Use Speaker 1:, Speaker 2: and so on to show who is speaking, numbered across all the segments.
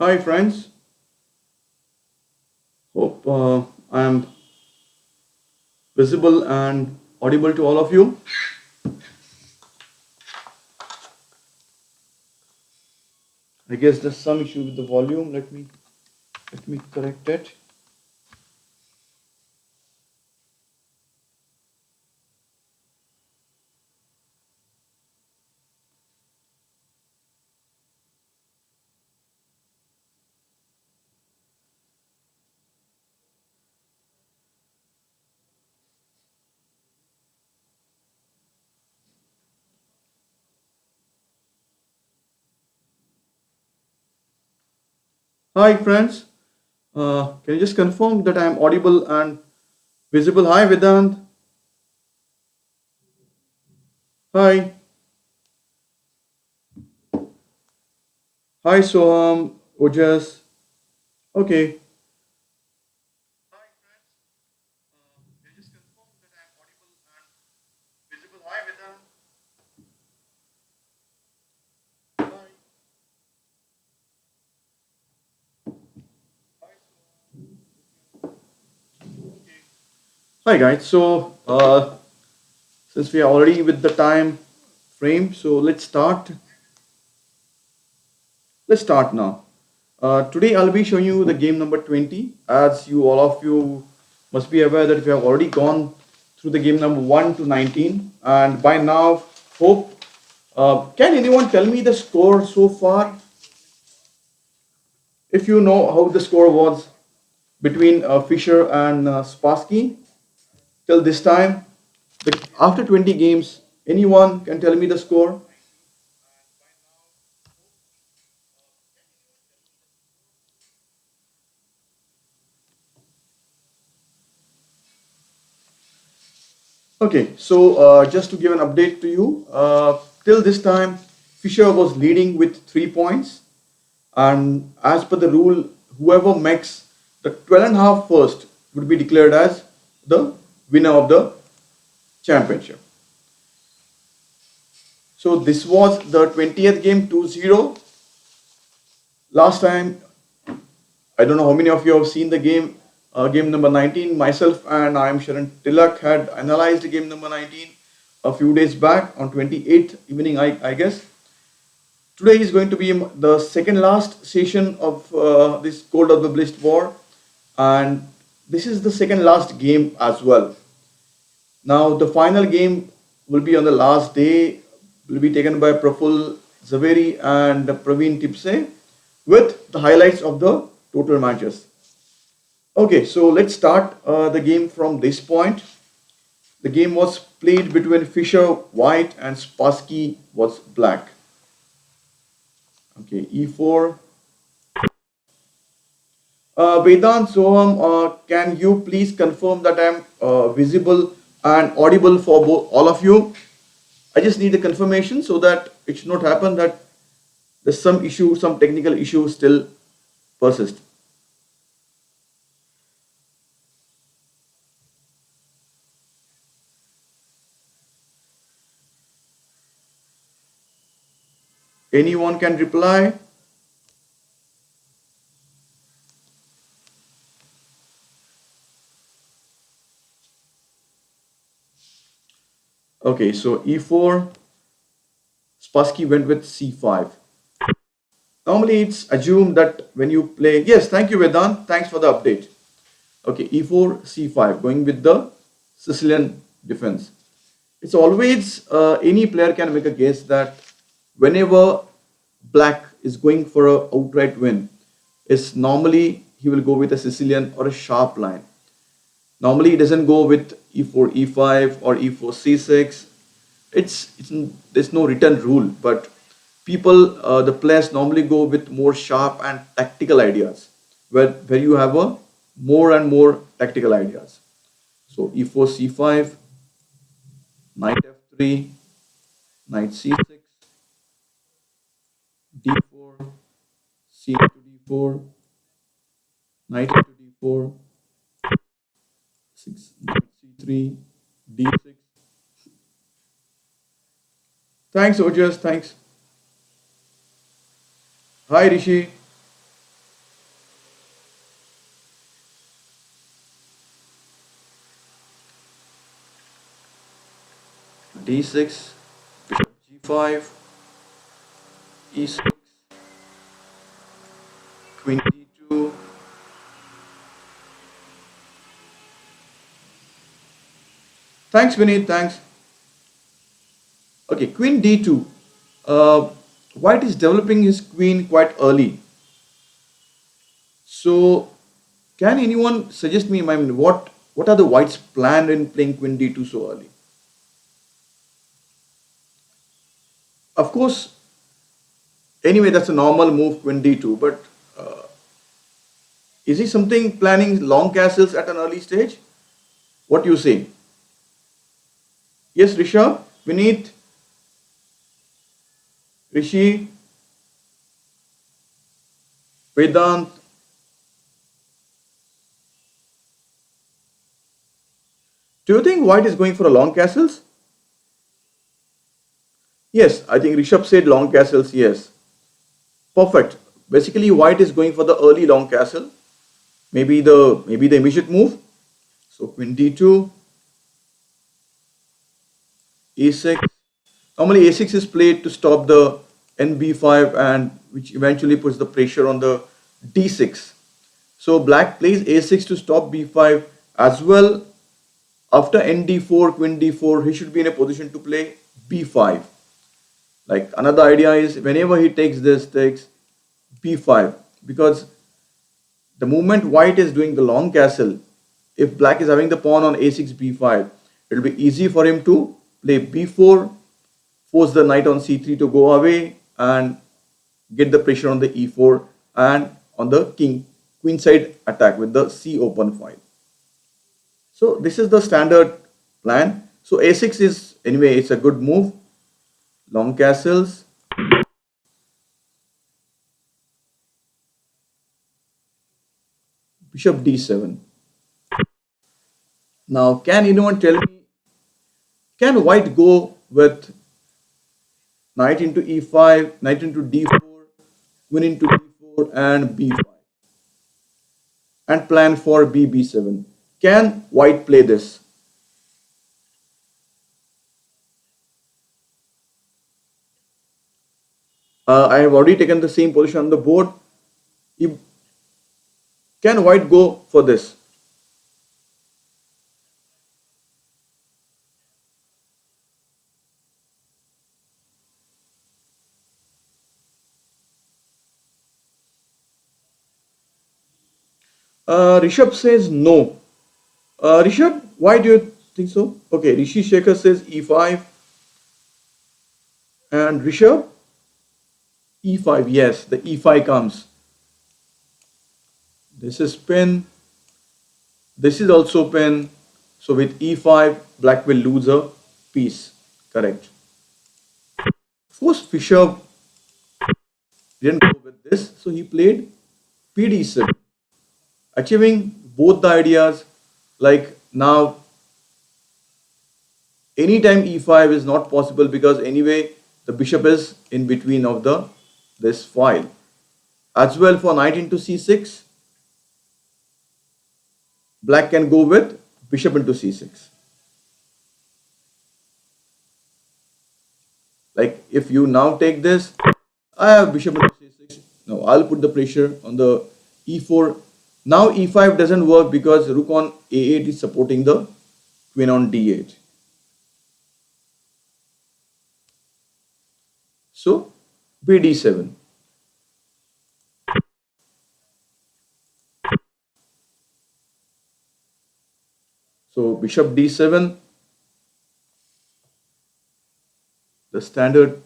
Speaker 1: Hi friends, hope I am visible and audible to all of you. I guess there's some issue with the volume. Let me correct it. Hi friends, can you just confirm that I am audible and visible? Hi Vedant. Hi. Hi Soham. Ojas. Okay. Hi friends, can you just confirm that I am audible and visible? Hi Vedant. Hi. Hi Soham. Okay. Hi guys. Since we are already with the time frame, so let's start now. Today I'll be showing you the game number 20. As you all of you must be aware that we have already gone through the game number 1 to 19, and by now, hope. Can anyone tell me the score so far? If you know how the score was between Fisher and Spassky till this time, after 20 games, anyone can tell me the score? Okay, just to give an update to you, till this time, Fisher was leading with 3 points, and as per the rule, whoever makes the 12 and a half first would be declared as the winner of the championship. So this was the 20th game 2-0. Last time, I don't know how many of you have seen the game, game number 19. Myself and I am Sharan Tilak had analyzed game number 19 a few days back on 28th evening, I guess. Today is going to be the second last session of this Cold of the Blist War, and this is the second last game as well. Now, the final game will be on the last day, will be taken by Praful Zaveri and Praveen Tipse with the highlights of the total matches. Okay, so let's start the game from this point. The game was played between Fisher white and Spassky was black. Okay, e4. Vedant Soham, can you please confirm that I am visible and audible for all of you? I just need the confirmation so that it should not happen that there's some issue, some technical issue still persist. Anyone can reply? Okay, so e4, Spassky went with c5. Normally it's assumed that when you play, yes, thank you Vedant, thanks for the update. Okay, e4, c5, going with the Sicilian defense. It's always any player can make a guess that whenever black is going for a outright win, it's normally he will go with a Sicilian or a sharp line. Normally, it doesn't go with e4, e5 or e4, c6. It's there's no written rule, but people, the players normally go with more sharp and tactical ideas, where you have a more and more tactical ideas. So e4, c5, knight f3, knight c6, d4, c to d4, knight into d4, 6, knight c3, d6. Thanks, Ojas. Thanks. Hi, Rishi. d6, bishop g5, e6, queen d2. Thanks, Vinny. Thanks. Okay, queen d2. Uh, White is developing his queen quite early. So, can anyone suggest me, I mean, what are the White's plan in playing queen d2 so early? Of course, anyway, that's a normal move, queen d2. But is he something planning long castles at an early stage? What do you say? Yes, Rishabh, Vineet, Rishi, Vedant. Do you think White is going for a long castles? Yes, I think Rishabh said long castles. Yes, perfect. Basically, White is going for the early long castle. Maybe the immediate move. So queen d2, a6. Normally a6 is played to stop the nb5 and which eventually puts the pressure on the d6. So black plays a6 to stop b5 as well. After nd4, queen d4, he should be in a position to play b5. Like another idea is whenever he takes b5 because the moment white is doing the long castle, if black is having the pawn on a6 b5, it will be easy for him to play b4, force the knight on c3 to go away and get the pressure on the e4 and on the queen side attack with the c open file. So this is the standard plan. So a6 is anyway, it's a good move. Long castles. Bishop d7. Now, can anyone tell me, can white go with knight into e5, knight into d4, queen into d4 and b5 and plan for b7? Can white play this? I have already taken the same position on the board. Can white go for this? Rishabh says no. Rishabh, why do you think so? Okay, Rishi Shekhar says e5 and Rishabh e5. Yes, the e5 comes. This is pin. This is also pin. So with e5, black will lose a piece. Correct. Of course, Fisher didn't go with this, so he played pd7, achieving both the ideas. Like now, anytime e5 is not possible because anyway the bishop is in between of the this file. As well for knight into c6, black can go with bishop into c6. Like if you now take this, I have bishop into c6. Now I'll put the pressure on the e4. Now e5 doesn't work because rook on a8 is supporting the queen on d8. So bd7. So bishop d7, the standard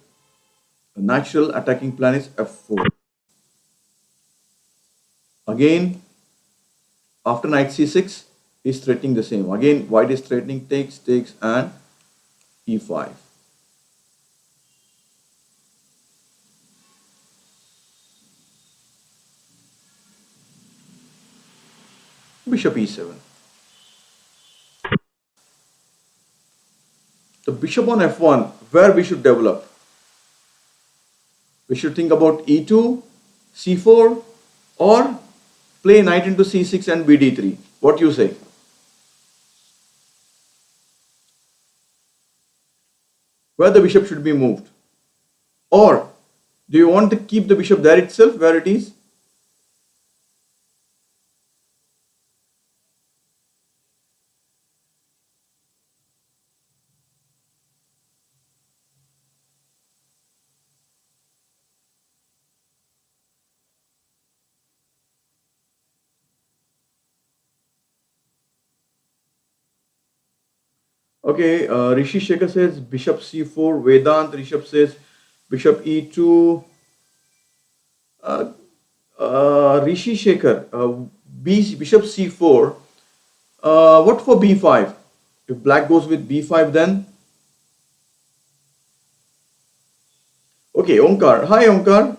Speaker 1: natural attacking plan is f4. Again, after knight c6, is threatening the same. Again, white is threatening takes, and e5. Bishop e7. The bishop on f1, where we should develop? We should think about e2, c4, or play knight into c6 and bd3. What you say? where the bishop should be moved? Or do you want to keep the bishop there itself where it is? Okay, Rishi Shekhar says bishop c4. Vedant Rishabh says bishop e2. Uh, Rishi Shekhar, bishop c4. What for b5? If black goes with b5, then okay. Omkar, hi Omkar,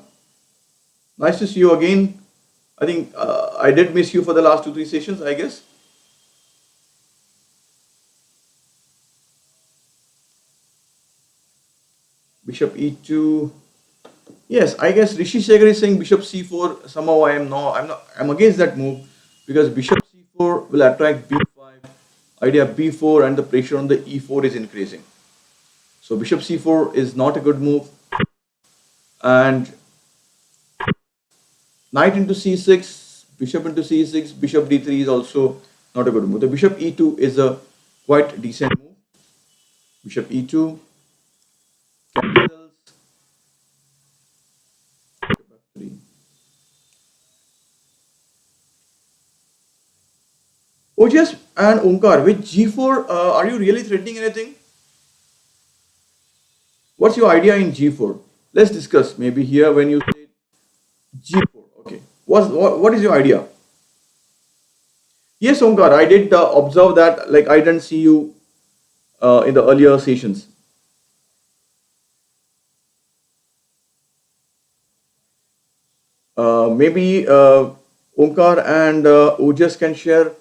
Speaker 1: nice to see you again. I think I did miss you for the last 2 3 sessions, I guess. Bishop e2. Yes, I guess Rishi Shekhar is saying bishop c4. Somehow I'm against that move because bishop c4 will attract b5, idea b4, and the pressure on the e4 is increasing. So bishop c4 is not a good move, and knight into c6, bishop into c6, bishop d3 is also not a good move. The bishop e2 is a quite decent move. Bishop e2, cancels, bishop f3. Ojas and Omkar, with g4, are you really threatening anything? What's your idea in g4? Let's discuss. Maybe here when you say g4. Okay. What is your idea? Yes, Omkar, I did observe that. Like I didn't see you in the earlier sessions. Maybe Omkar and Ojas can share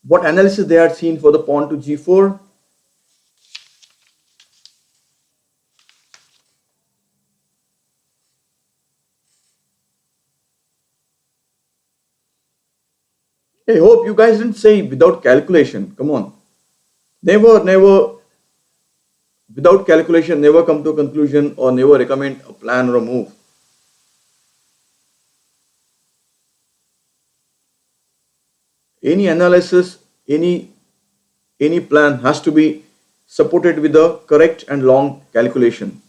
Speaker 1: what analysis they had seen for the pawn to g4. I hope you guys didn't say without calculation. Come on. Never, without calculation, never come to a conclusion or never recommend a plan or a move. Any analysis, any plan has to be supported with a correct and long calculation.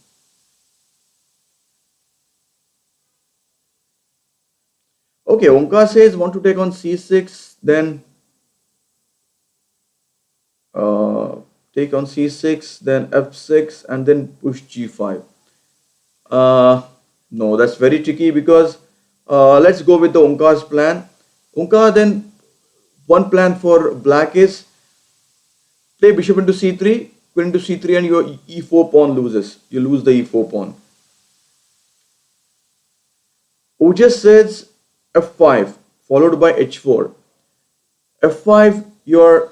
Speaker 1: Okay, Omkar says want to take on c6, then uh, take on c6, then f6, and then push g5. Uh, no, that's very tricky because let's go with the Omkar's plan. Omkar, then one plan for black is play bishop into c3, queen into c3, and your e4 pawn loses. You lose the e4 pawn. Ojas says f5 followed by h4. f5, your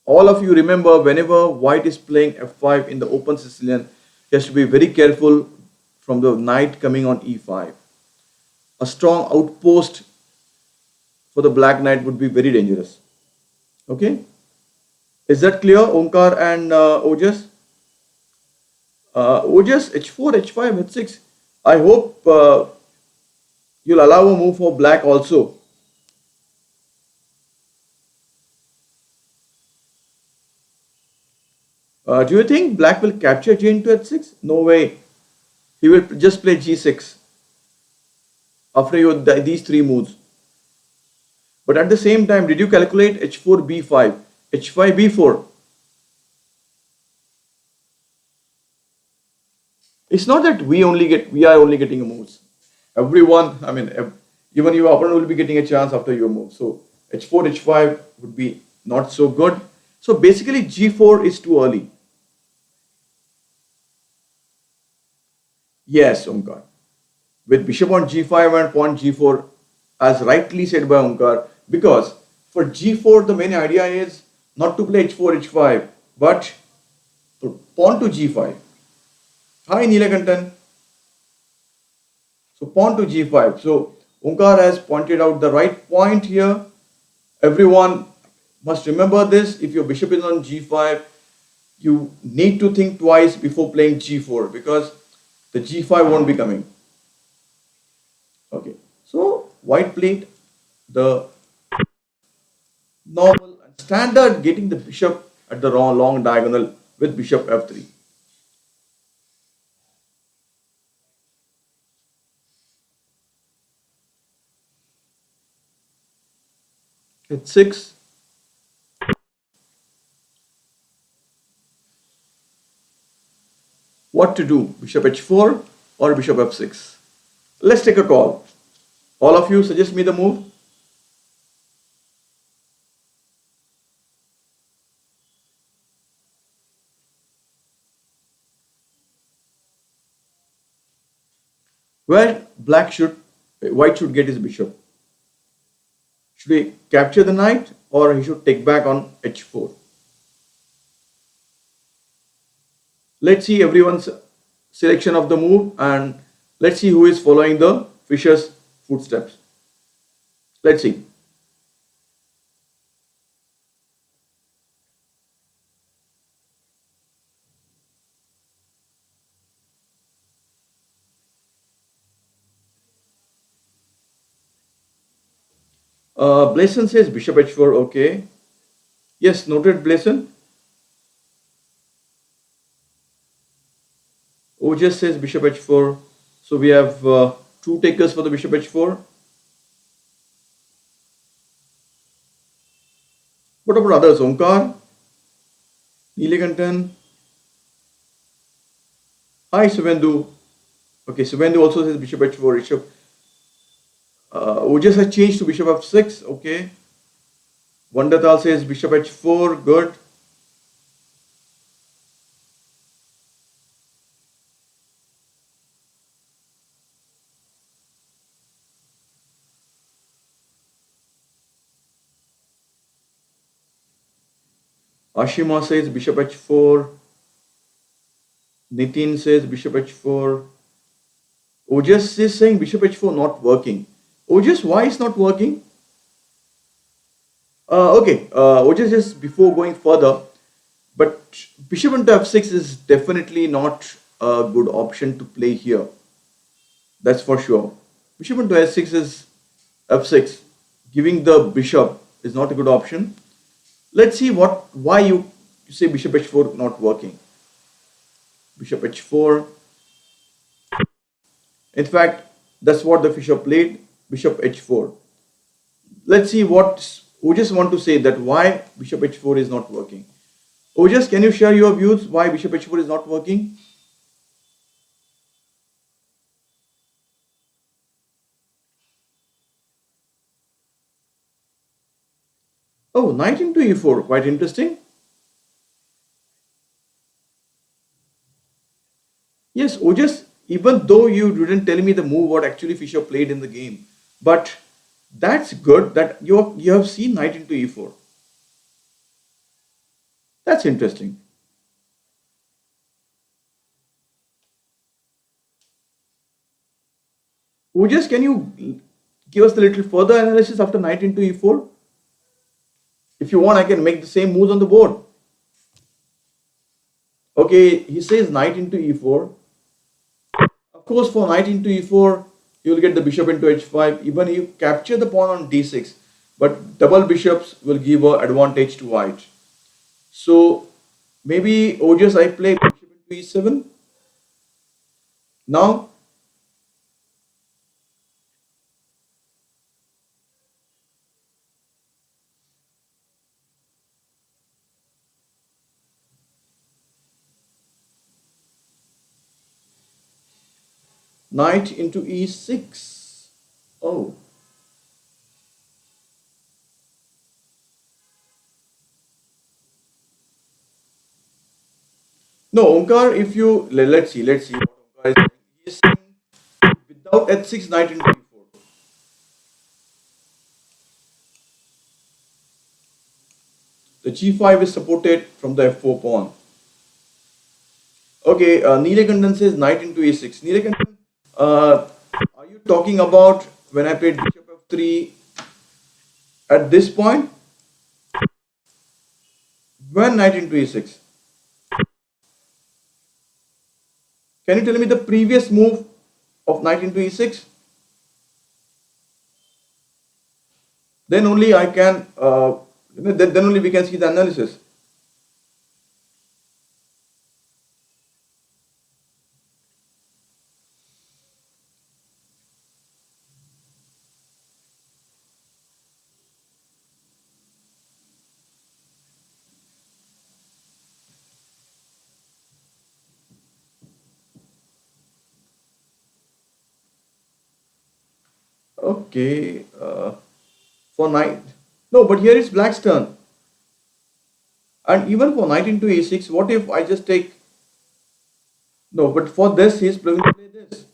Speaker 1: all of you remember whenever white is playing f5 in the open Sicilian, he has to be very careful from the knight coming on e5. A strong outpost for the black knight would be very dangerous. Okay, is that clear, Omkar and Ojas? Ojas, h4, h5, h6. I hope you'll allow a move for black also. Do you think black will capture j into h6? No way. He will just play g6 after these three moves. But at the same time, did you calculate h4 b5, h5 b4? It's not that we are only getting moves. Everyone, I mean, even your opponent will be getting a chance after your move. So h4, h5 would be not so good. So basically, g4 is too early. Yes, Omkar. With bishop on g5 and pawn g4, as rightly said by Omkar, because for g4 the main idea is not to play h4, h5, but pawn to g5. Hi Neelakantan. So pawn to g5. So Omkar has pointed out the right point here. Everyone must remember this. If your bishop is on g5, You need to think twice before playing g4 because the g5 won't be coming. Okay, so white played the normal and standard, getting the bishop at the wrong long diagonal with bishop f3. h6. What to do? Bishop h4 or bishop f6? Let's take a call. All of you suggest me the move. Where white should get his bishop. Should he capture the knight or he should take back on h4? Let's see everyone's selection of the move and let's see who is following the Fisher's footsteps. Let's see. Blason says bishop h4. Okay. Yes, noted, Blason. Ojas says bishop h4. So we have two takers for the bishop h4. What about others? Omkar, Neelakantan. Hi, Suvendu. Okay, Suvendu also says bishop h4. Bishop. Ojas has changed to bishop f6. Okay. Vandatal says bishop h4. Good. Ashima says bishop h4. Nitin says bishop h4. Ojas is saying bishop h4 not working. Ojas, why is not working? Okay, Ojas is before going further, but bishop into f6 is definitely not a good option to play here. That's for sure. Bishop into s6 is f6. Giving the bishop is not a good option. Let's see why you say bishop h4 not working. Bishop h4. In fact, that's what the Fisher played. Bishop h4. Let's see what Ojas want to say, that why bishop h4 is not working. Ojas, can you share your views why bishop h4 is not working? Oh, knight into e4, quite interesting. Yes, Ojas, even though you didn't tell me the move what actually Fisher played in the game, but that's good that you have seen knight into e4. That's interesting. Ojas, can you give us a little further analysis after knight into e4? If you want, I can make the same moves on the board. Okay, he says knight into e4. Of course, for knight into e4, you will get the bishop into h5. Even you capture the pawn on d6, but double bishops will give an advantage to white. So maybe Ojas, I play bishop into e7. Now, knight into e6. Oh, no, Omkar, if you let's see what Omkar is saying. He is saying without h6, knight into e4. The g5 is supported from the f4 pawn. Okay, Neelakandan says knight into a6. Neelakandan, are you talking about when I played bishop f3 at this point? When knight into a6? Can you tell me the previous move of knight into e6? Then only I can, then only we can see the analysis. Okay, for knight. No, but here is black's turn. And even for knight into e6, what if I just take, no, but for this, he's going to play this.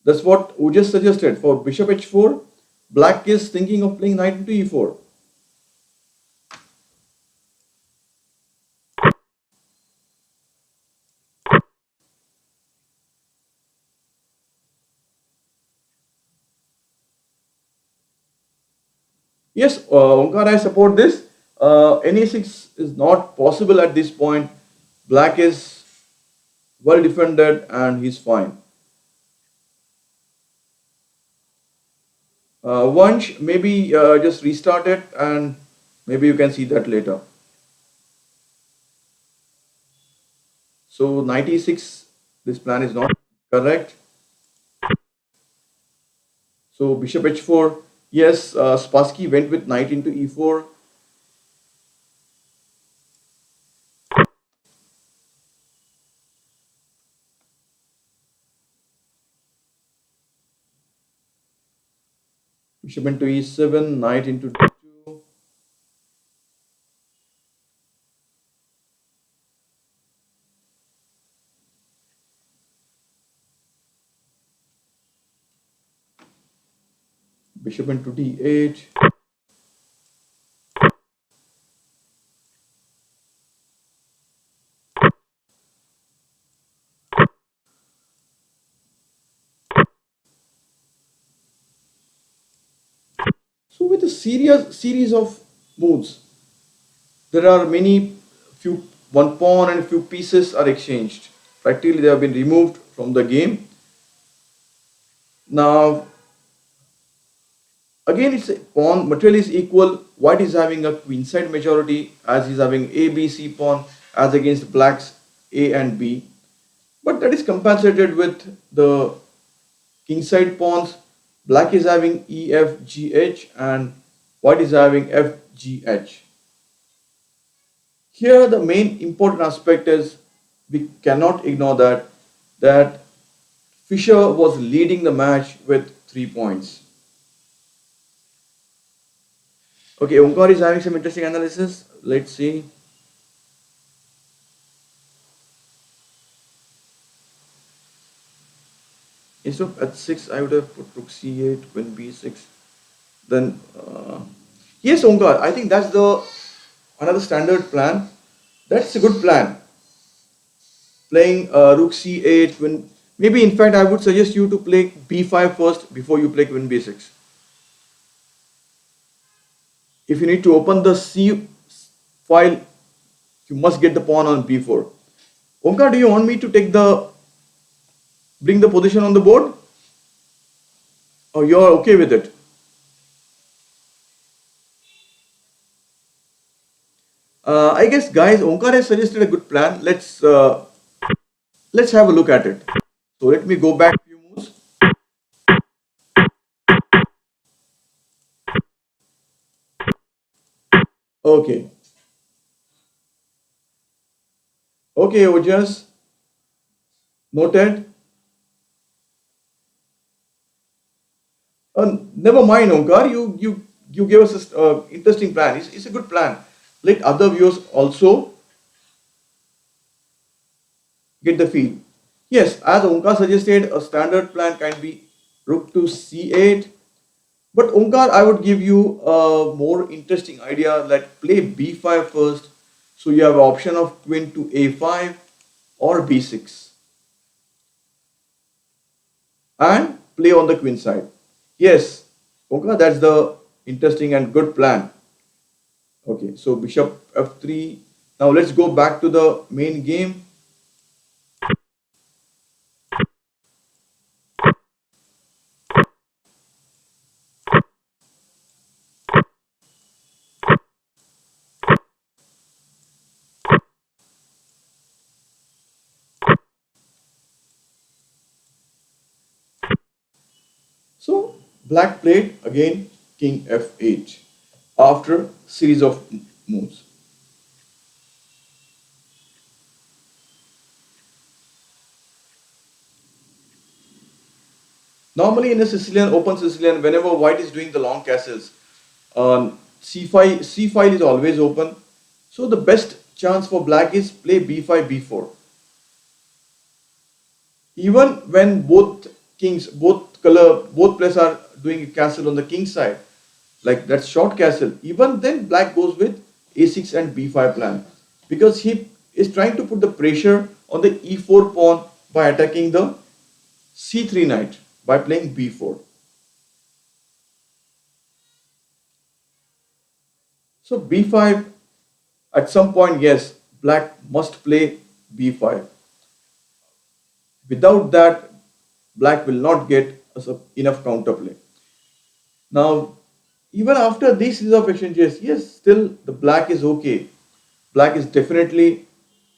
Speaker 1: That's what we just suggested. For bishop h4, black is thinking of playing knight into e4. Yes, Omkar, I support this. Ne6 is not possible at this point. Black is well defended and he's fine. Once maybe just restart it and maybe you can see that later. So 96, this plan is not correct. So bishop h4, yes, Spassky went with knight into e4. Bishop into e7, knight into d2. Bishop into d8. So with a series of moves, there are many few one pawn and few pieces are exchanged. Practically they have been removed from the game. Now again it's a pawn material is equal. White is having a queenside majority as he's having A, B, C pawn as against black's A and B. But that is compensated with the kingside pawns. Black is having E, F, G, H and white is having F, G, H. Here the main important aspect is we cannot ignore that Fischer was leading the match with 3 points. Okay, Omkar is having some interesting analysis. Let's see. Instead of h6, I would have put rook c8, queen b6. Then yes, Omkar, I think that's the another standard plan. That's a good plan. Playing rook c8, queen. Maybe in fact I would suggest you to play b5 first before you play queen b6. If you need to open the c file, you must get the pawn on b4. Omkar, do you want me to bring the position on the board? Or you're okay with it? I guess, guys, Omkar has suggested a good plan. Let's have a look at it. So let me go back a few moves. Okay, okay, Ojas, noted. Never mind, Omkar. You gave us an interesting plan. It's a good plan. Let other viewers also get the feel. Yes, as Omkar suggested, a standard plan can be rook to c8. But Omkar, I would give you a more interesting idea. Like play b5 first. So you have option of queen to a5 or b6 and play on the queen side. Yes, Omkar, that's the interesting and good plan. Okay, so bishop f3. Now let's go back to the main game. So black played again king f8 after series of moves. Normally in a Sicilian, open Sicilian, whenever white is doing the long castles, c file is always open. So the best chance for black is play b5, b4. Even when both players are doing a castle on the king side, like that short castle, even then black goes with a6 and b5 plan because he is trying to put the pressure on the e4 pawn by attacking the c3 knight by playing b4. So b5 at some point, yes, black must play b5. Without that, black will not get enough counterplay. Now, even after this series of exchanges, yes, still the black is okay. Black is definitely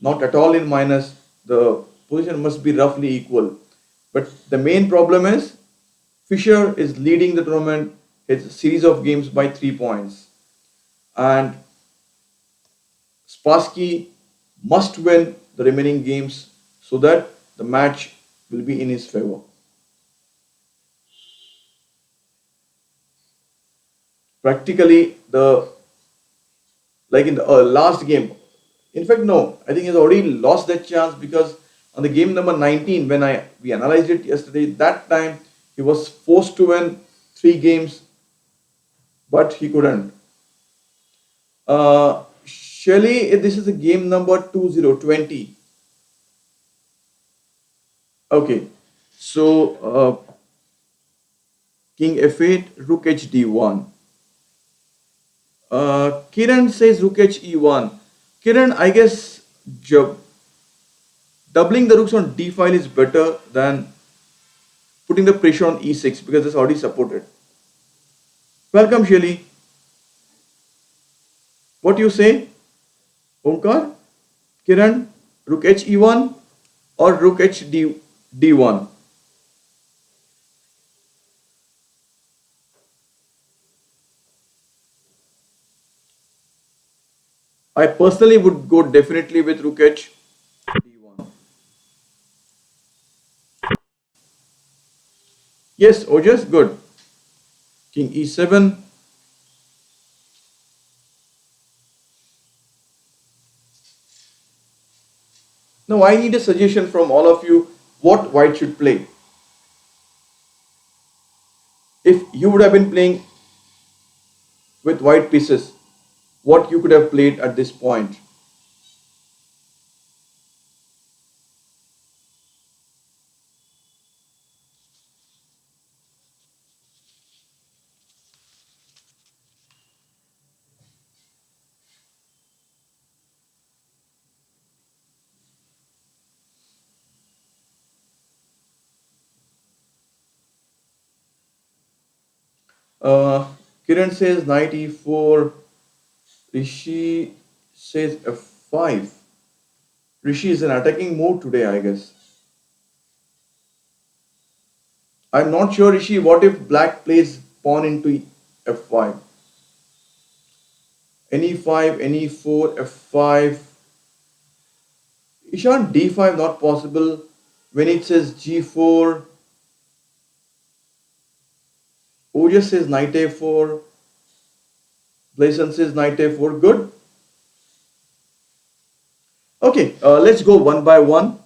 Speaker 1: not at all in minus. The position must be roughly equal. But the main problem is Fischer is leading the tournament, his series of games by 3 points. And Spassky must win the remaining games so that the match will be in his favor. Practically, the like in the last game. In fact, no, I think he's already lost that chance because on the game number 19, when I we analyzed it yesterday, that time he was forced to win 3 games, but he couldn't. Shelley, this is a game number 2020. Okay, so King F8, Rook HD1. Kiran says Rook HE1. Kiran, I guess doubling the rooks on D file is better than putting the pressure on E6 because it's already supported. Welcome, Shelly. What do you say? Omkar? Kiran? Rook HE1 or Rook HD1? I personally would go definitely with Rook HD1. Yes, Ojas, good. King E7. Now I need a suggestion from all of you what white should play. If you would have been playing with white pieces, what you could have played at this point. Uh, Kiran says knight e4. Rishi says f5. Rishi is in attacking mode today, I guess. I'm not sure, Rishi. What if black plays pawn into f5? Any 5, any 4, f5. Ishan d5 not possible. When it says g4, Ojas says knight a4. Blason says knight a4. Good. Okay, let's go one by one.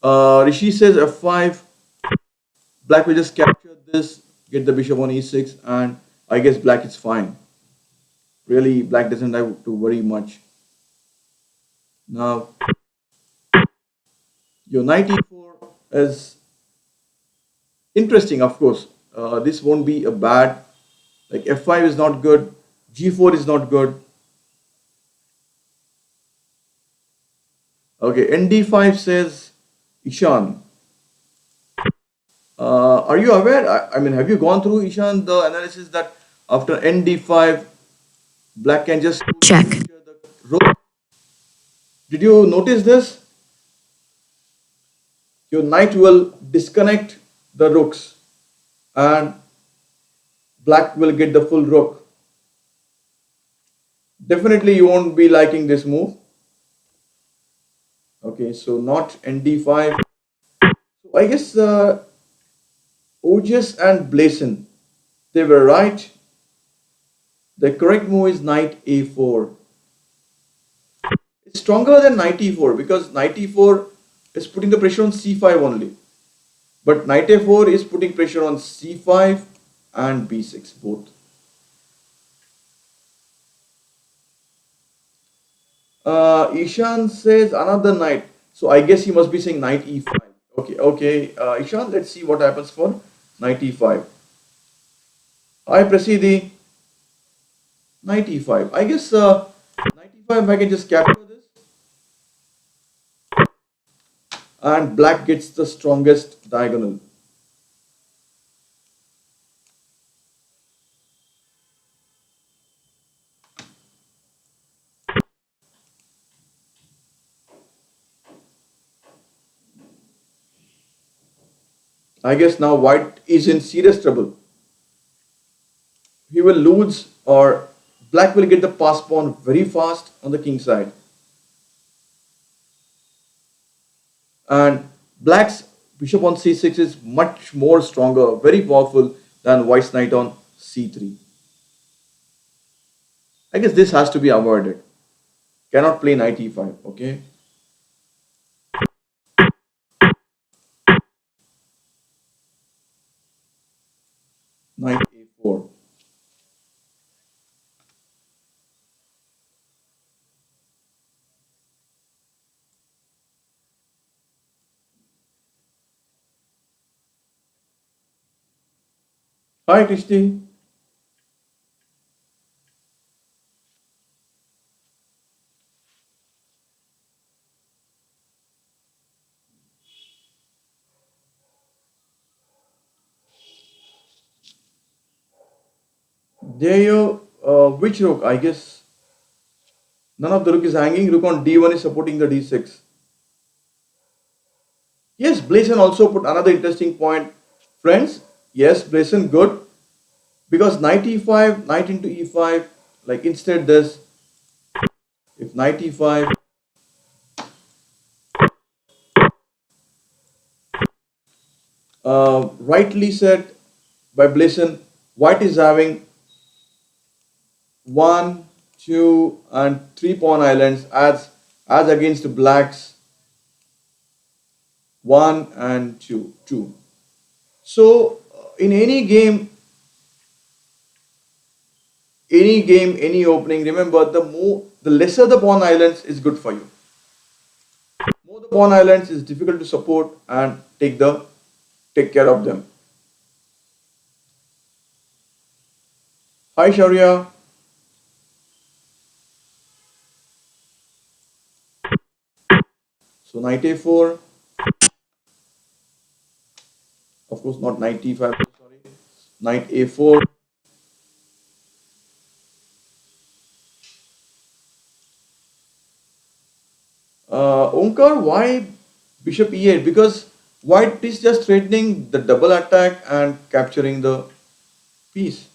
Speaker 1: Rishi says f5. Black will just capture this, get the bishop on e6, and I guess black is fine. Really, black doesn't have to worry much. Now, your knight e4 is interesting, of course. This won't be a bad, like f5 is not good, g4 is not good. Okay, nd5 says Ishan. Are you aware? I mean, have you gone through Ishan the analysis that after nd5, black can just check the rook? Did you notice this? Your knight will disconnect the rooks and black will get the full rook. Definitely you won't be liking this move. Okay, so not nd5. So I guess Ojas and Blason, they were right. The correct move is knight a4. It's stronger than knight e4 because knight e4 is putting the pressure on c5 only. But knight a4 is putting pressure on c5 and b6 both. Ishan says another knight. So I guess he must be saying knight e5. Okay, okay. Ishan, let's see what happens for knight e5. Hi, Prasidi. Knight e5. I guess knight e5, I can just capture this. And black gets the strongest diagonal. I guess now white is in serious trouble. He will lose or black will get the pass pawn very fast on the king side. And black's bishop on c6 is much more stronger, very powerful than white's knight on c3. I guess this has to be avoided. Cannot play knight e5, okay? Knight a4. Hi, Krishti. There you, which rook? I guess none of the rook is hanging. Rook on d1 is supporting the d6. Yes, Blason also put another interesting point. Friends, yes, Blason good. Because knight e5, knight into e5, like instead this, if knight e5, rightly said by Blason, white is having one, two, and three pawn islands as against black's one and two. So in any opening, remember the lesser the pawn islands is good for you. More the pawn islands is difficult to support and take care of them. Hi Shaurya. So knight a4, of course not knight e5, sorry. Knight a4. Omkar, why bishop e8? Because white is just threatening the double attack and capturing the piece.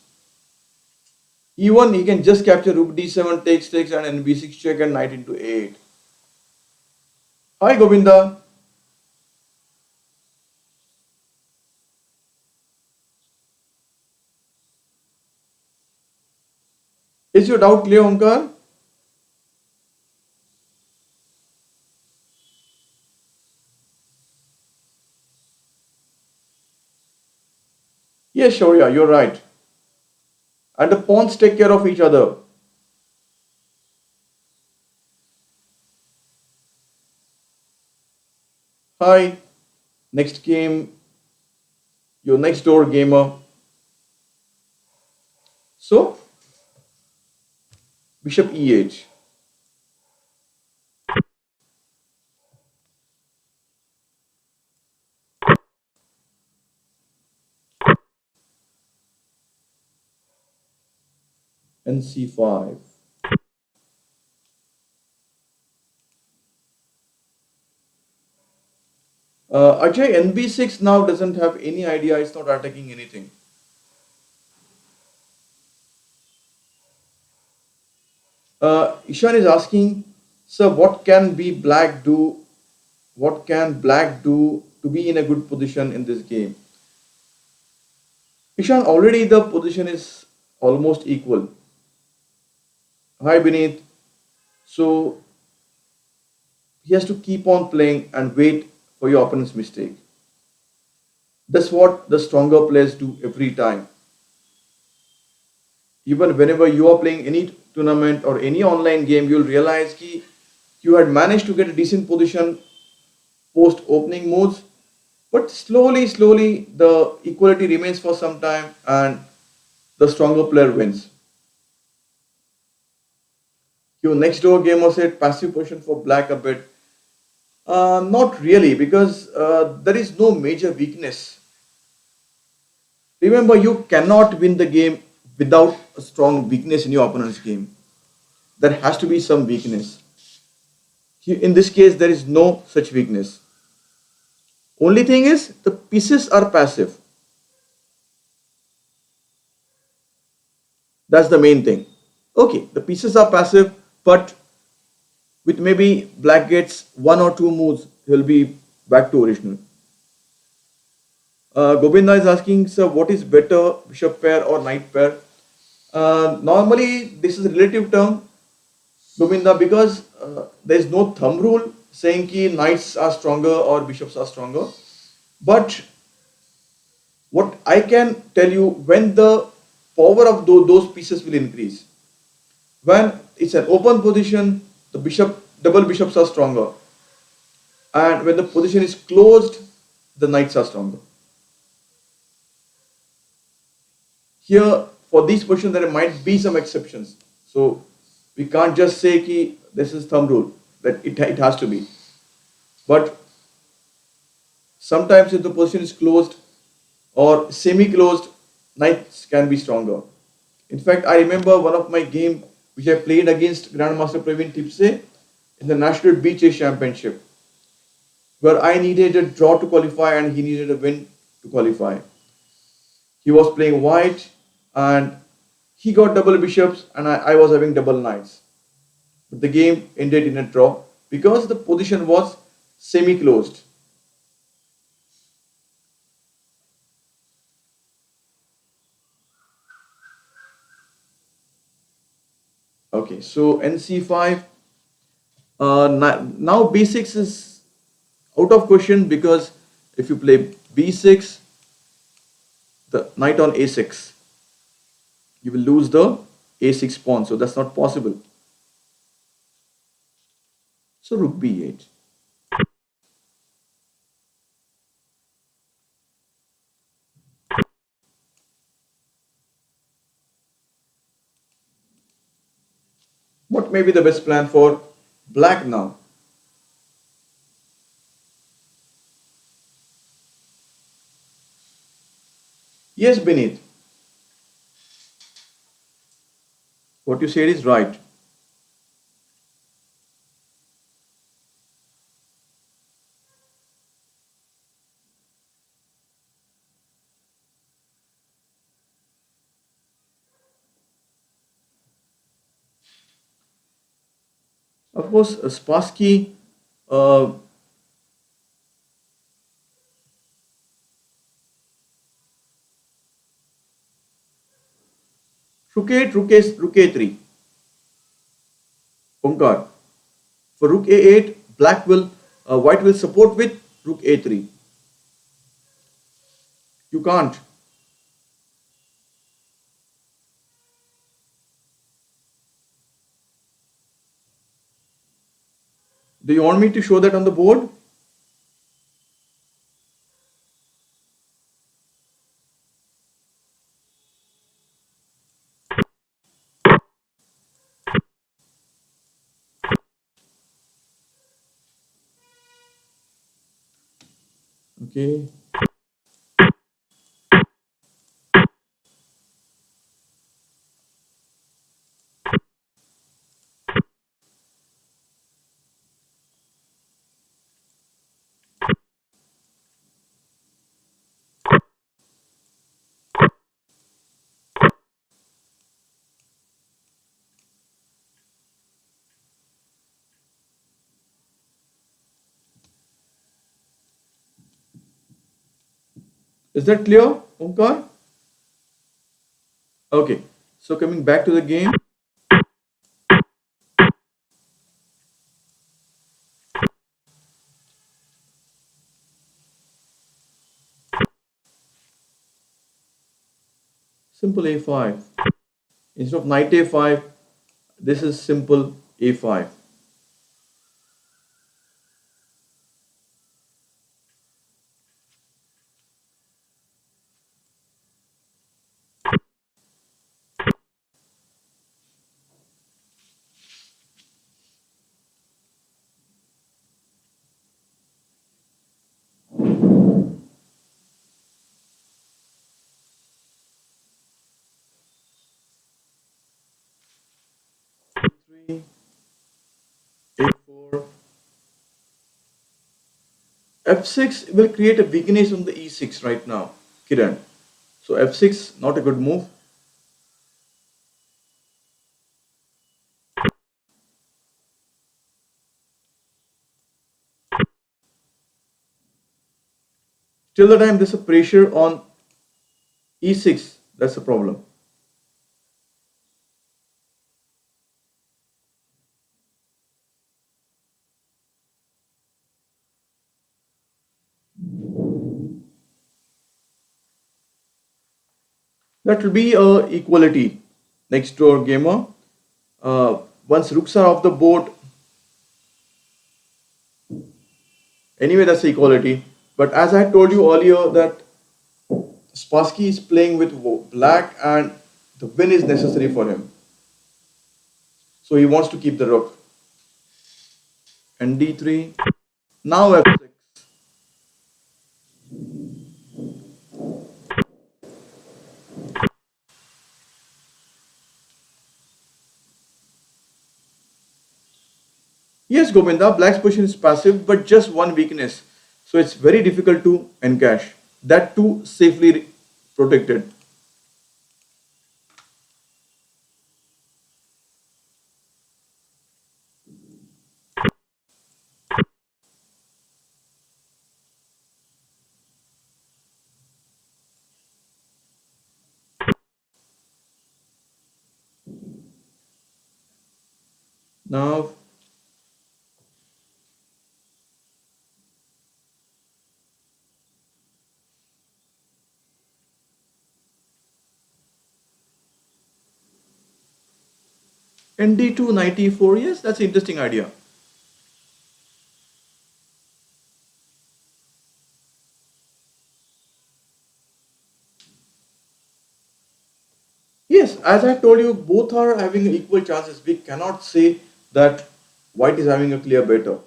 Speaker 1: E1, he can just capture rook d7 takes and then b6 check and knight into a8. Hi Govinda. Is your doubt clear, Omkar? Yes, Shaurya, you're right. And the pawns take care of each other. Hi. Next game, your next door gamer. So, bishop e8 and c5. Ajay, nb6 now doesn't have any idea, it's not attacking anything. Ishan is asking, sir, what can be black do? What can black do to be in a good position in this game? Ishan, already the position is almost equal. Hi, Beneath. So he has to keep on playing and wait for your opponent's mistake. That's what the stronger players do every time. Even whenever you are playing any tournament or any online game, you'll realize ki you had managed to get a decent position post opening moves, but slowly, the equality remains for some time and the stronger player wins. Your next door gamer said passive position for black a bit. Not really, because there is no major weakness. Remember, you cannot win the game without a strong weakness in your opponent's game. There has to be some weakness. In this case, there is no such weakness. Only thing is, the pieces are passive. That's the main thing. Okay, the pieces are passive, but with maybe black gets one or two moves, he'll be back to original. Govinda is asking, sir, what is better, bishop pair or knight pair? Normally, this is a relative term, Govinda, because there is no thumb rule saying ki knights are stronger or bishops are stronger. But what I can tell you, when the power of those pieces will increase. When it's an open position, the double bishops are stronger. And when the position is closed, the knights are stronger. Here, for these positions, there might be some exceptions. So we can't just say ki this is thumb rule, that it has to be. But sometimes if the position is closed or semi-closed, knights can be stronger. In fact, I remember one of my game which I played against Grandmaster Praveen Tipse in the National Beach Chess Championship, where I needed a draw to qualify and he needed a win to qualify. He was playing white and he got double bishops and I was having double knights. But the game ended in a draw because the position was semi-closed. Okay, so NC5. Now B6 is out of question because if you play B6, the knight on A6, you will lose the A6 pawn. So that's not possible. So rook B8. What may be the best plan for black now? Yes, Beneath. What you said is right. Of course, Spassky, uh, rook 8, rook A3, Omkar. For rook A8, white will support with rook A3. You can't. Do you want me to show that on the board? Okay. Is that clear, Omkar? Okay. So coming back to the game, simple a5. Instead of knight a5, this is simple a5. a3, a4, f6 will create a weakness on the e6 right now, Kiran. So f6 not a good move. Till the time there's a pressure on e6, that's the problem. That will be a equality next door gamer. Once rooks are off the board, anyway, that's the equality. But as I told you earlier, that Spassky is playing with black and the win is necessary for him. So he wants to keep the rook. And d3. Now f6. Yes, Govinda, black's position is passive, but just one weakness. So it's very difficult to encash. That too safely protected. Now nd2 knight e4. Yes, that's an interesting idea. Yes, as I told you, both are having equal chances. We cannot say that white is having a clear better.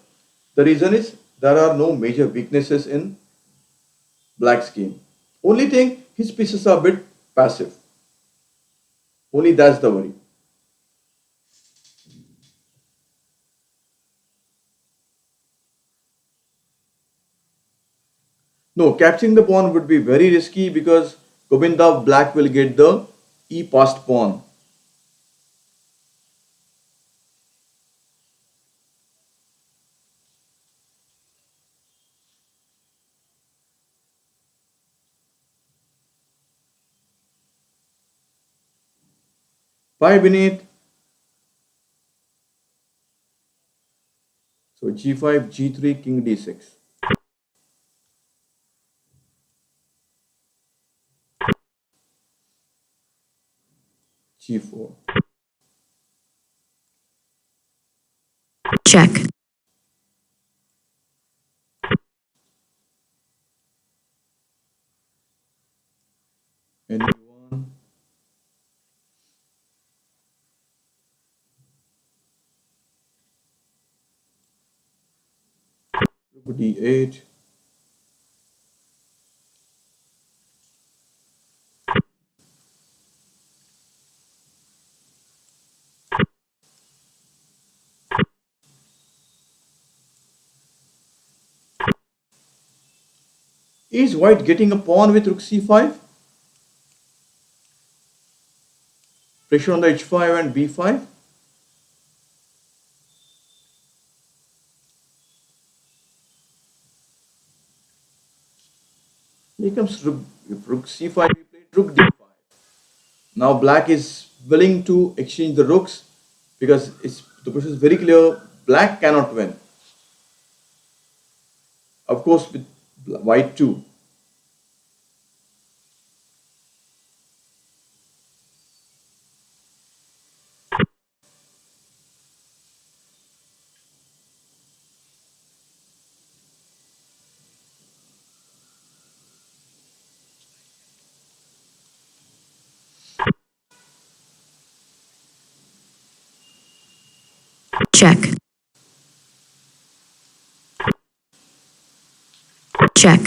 Speaker 1: The reason is there are no major weaknesses in black's game. Only thing, his pieces are a bit passive. Only that's the worry. No, capturing the pawn would be very risky because Govinda black will get the e passed pawn. Why beneath? So g5, g3, king d6, g4.
Speaker 2: Check.
Speaker 1: And e1, rook d8. Is white getting a pawn with rook c5? Pressure on the h5 and b5. Here comes rook If rook c5, we played rook d5. Now black is willing to exchange the rooks because the position is very clear. Black cannot win. Of course, with white too.
Speaker 2: Check. Check.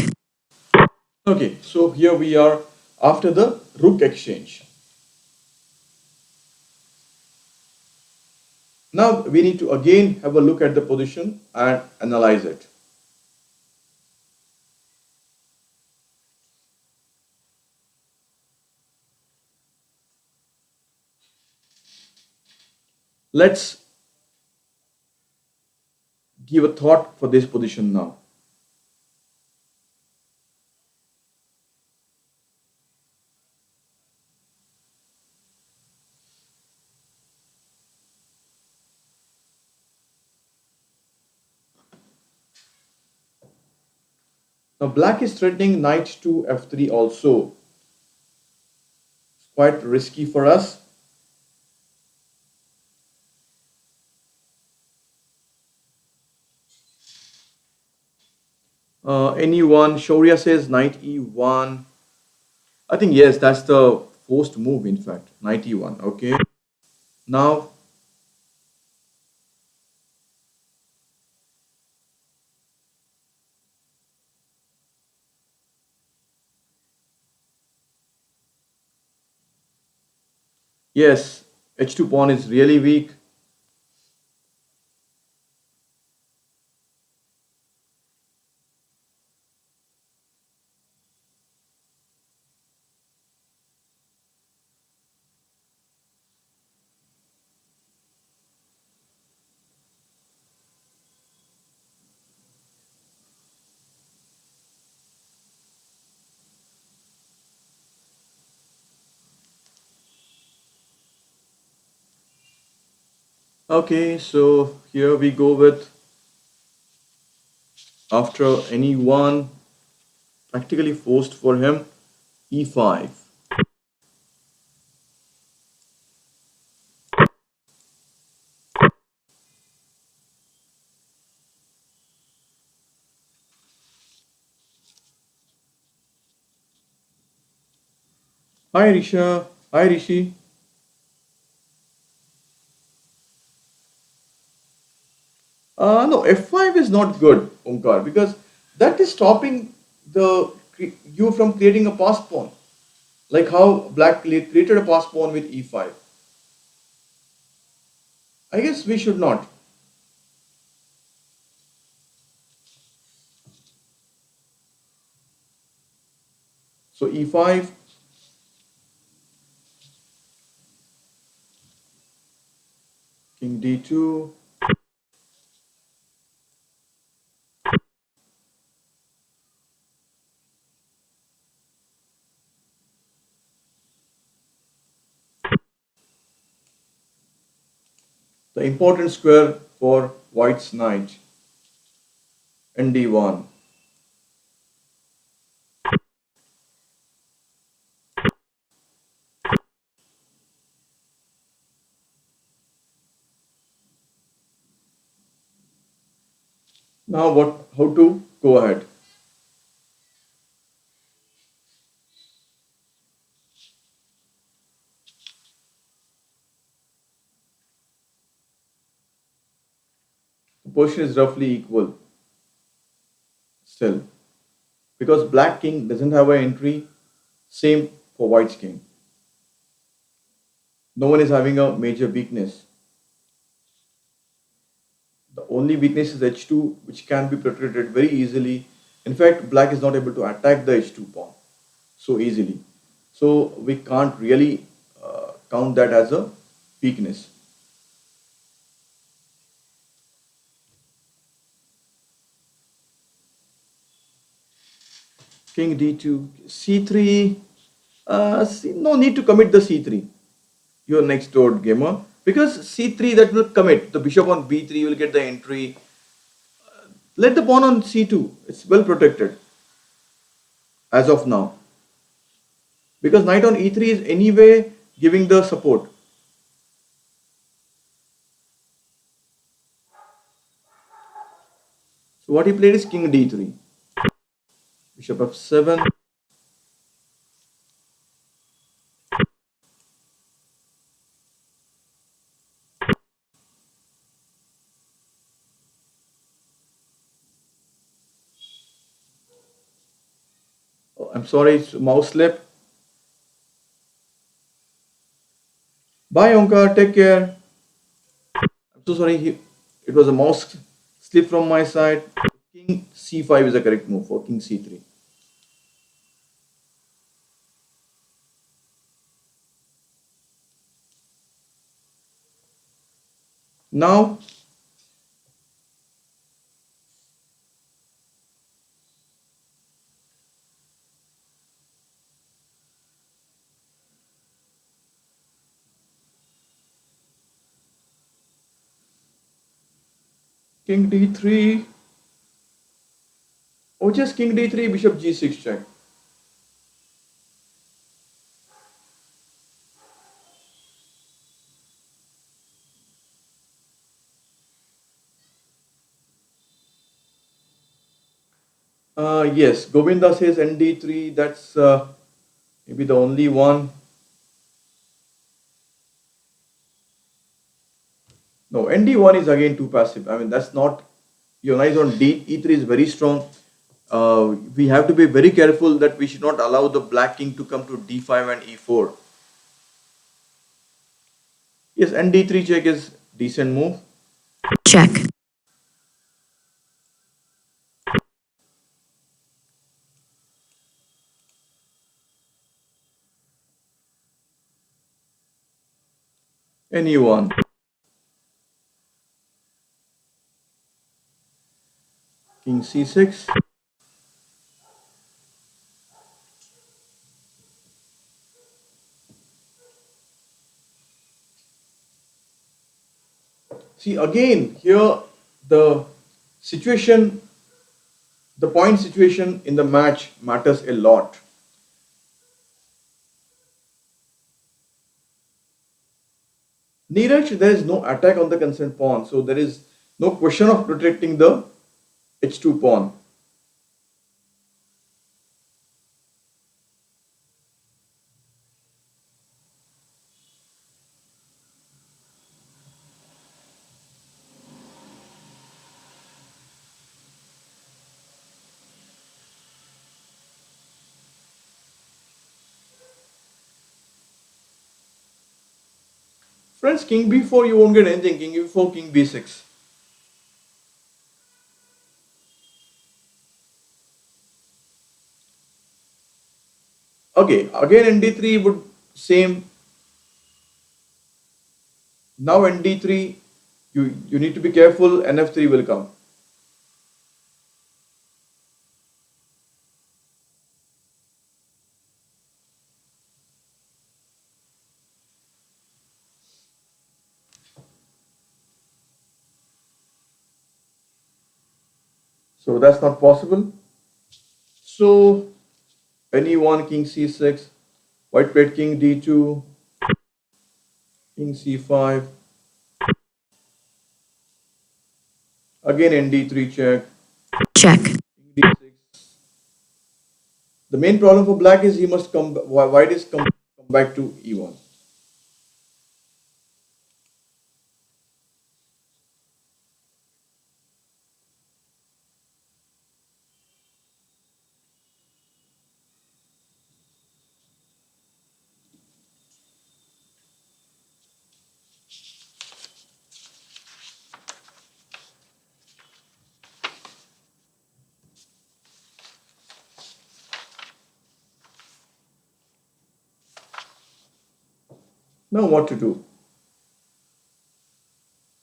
Speaker 1: Okay, so here we are after the rook exchange. Now we need to again have a look at the position and analyze it. Let's give a thought for this position now. Now black is threatening knight to f3 also. It's quite risky for us. Anyone, Shaurya says knight e1. I think yes, that's the forced move in fact. Knight e1. Okay. Now, yes, h2 pawn is really weak. Okay, so here we go with after any one practically forced for him e5. Hi Risha, hi Rishi. No, f5 is not good, Omkar, because that is stopping you from creating a pass pawn. Like how black created a pass pawn with e5. I guess we should not. So e5, king d2. The important square for white's knight, nd1. Now what? How to go ahead? The position is roughly equal still because black king doesn't have an entry. Same for white's king. No one is having a major weakness. The only weakness is h2, which can be protected very easily. In fact, black is not able to attack the h2 pawn so easily. So we can't really count that as a weakness. King d2, c3. No need to commit the c3. Your next door gamer, because c3 that will commit. The bishop on b3 will get the entry. Let the pawn on c2. It's well protected as of now, because knight on e3 is anyway giving the support. So what he played is king d3, bishop f7. Oh, I'm sorry, it's mouse slip. Bye, Onkar. Take care. I'm so sorry. It was a mouse slip from my side. King c5 is a correct move for king c3. Now, king d3. Oh, just king d3, bishop g6 check. Yes, Govinda says nd3. That's maybe the only one. No, nd1 is again too passive. I mean, that's not. Your knight on e3 is very strong. We have to be very careful that we should not allow the black king to come to d5 and e4. Yes, and d3 check is decent move.
Speaker 2: Check.
Speaker 1: Anyone. King c6. See again here the situation, the point situation in the match matters a lot. Neeraj, there is no attack on the concerned pawn, so there is no question of protecting the h2 pawn. Friends, king b4 you won't get anything. King b4, king b6. Okay, again nd3 would same. Now nd3, you need to be careful. nf3 will come. So that's not possible. So anyone, king c6, white played king d2, king c5, again nd3 check,
Speaker 2: Check.
Speaker 1: king d6. The main problem for black is he must come, white is come back to e1. Now what to do?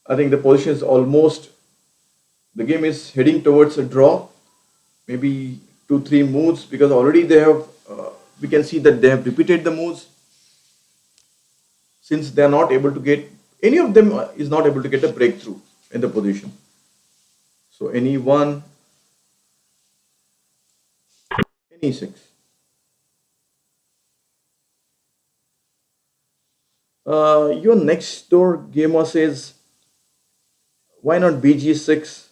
Speaker 1: I think the position is almost, the game is heading towards a draw. Maybe two, three moves because already they have, we can see that they have repeated the moves since they are not able to get, any of them is not able to get a breakthrough in the position. So any one, any six. Your next door gamer says, why not BG6?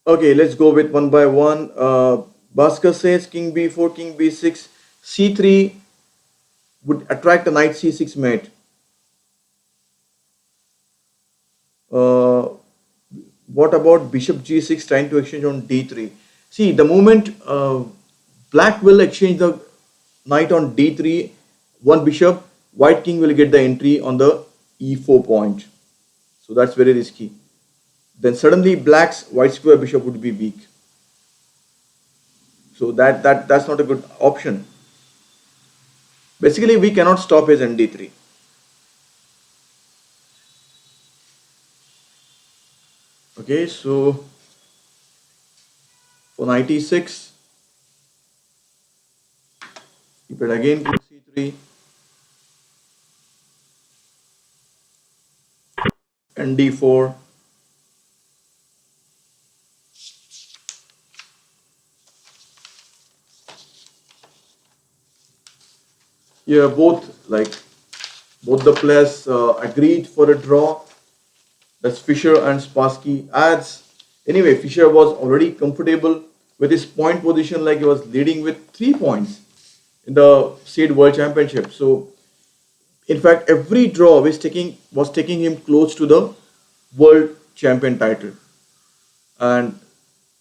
Speaker 1: Okay, let's go with one by one. Bhaskar says King B4, King B6, C3 would attract a knight C6 mate. Uh, what about Bishop G6 trying to exchange on D3? See, the moment Black will exchange the knight on D3, one bishop, White King will get the entry on the E4 point. So that's very risky. Then suddenly Black's white square bishop would be weak. So that's not a good option. Basically, we cannot stop his ND3. Okay, so for knight e6, keep it again king c3 and d4. Yeah, both the players agreed for a draw. That's Fischer and Spassky adds. Anyway, Fischer was already comfortable with his point position, like he was leading with 3 points in the Seed World Championship. So, in fact, every draw was taking him close to the world champion title. And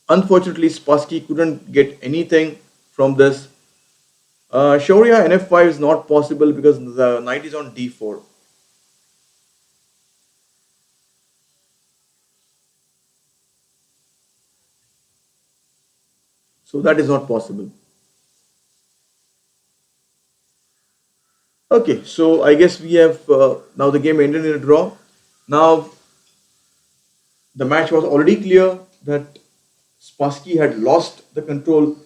Speaker 1: unfortunately, Spassky couldn't get anything from this. Shaurya in f5 is not possible because the knight is on d4. So that is not possible. Okay, so I guess we have now the game ended in a draw. Now the match was already clear that Spassky had lost the control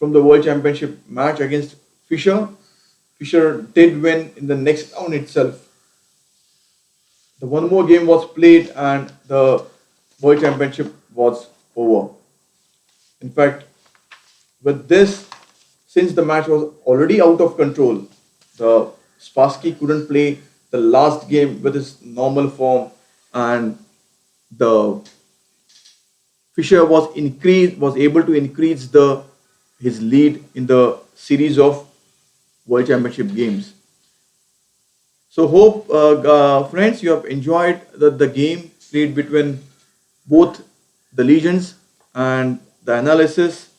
Speaker 1: from the World Championship match against Fischer. Fischer did win in the next round itself. The one more game was played and the World Championship was over. In fact, with this, since the match was already out of control, the Spassky couldn't play the last game with his normal form, and the Fischer was able to increase the his lead in the series of World Championship games. So hope friends you have enjoyed the game played between both the legions and the analysis.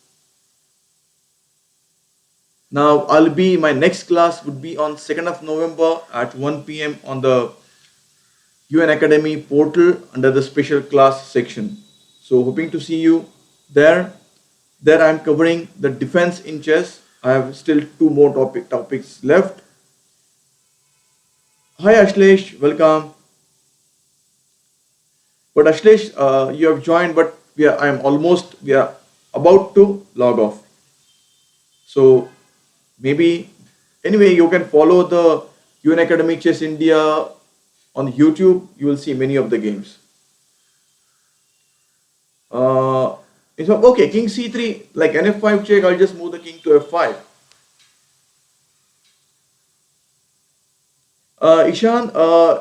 Speaker 1: Now I'll be my next class would be on 2nd of November at 1 p.m. on the Unacademy portal under the special class section. So hoping to see you there. There I'm covering the defense in chess. I have still two more topics left. Hi Ashlesh, welcome. But Ashlesh, you have joined, but we are about to log off. So maybe anyway you can follow the UN Academy Chess India on YouTube. You will see many of the games. Uh, okay, King C3 like NF5 check. I'll just move the king to F5. Ishan,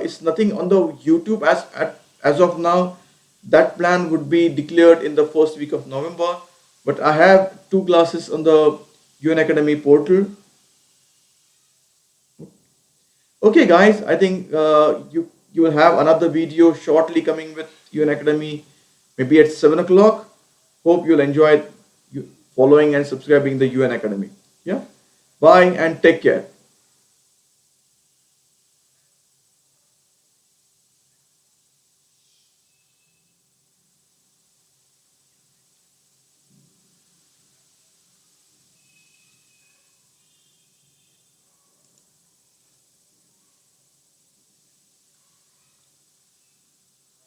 Speaker 1: it's nothing on the YouTube as of now. That plan would be declared in the first week of November. But I have two classes on the UN Academy portal. Okay, guys, I think you will have another video shortly coming with UN Academy, maybe at 7 o'clock. Hope you'll enjoy following and subscribing the UN Academy. Yeah, bye and take care.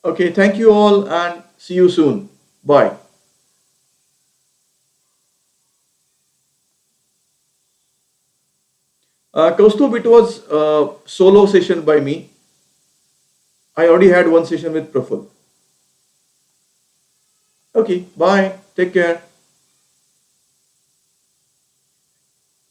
Speaker 1: Okay, thank you all and see you soon. Bye. Kaustubh, it was a solo session by me. I already had one session with Praful. Okay, bye. Take care.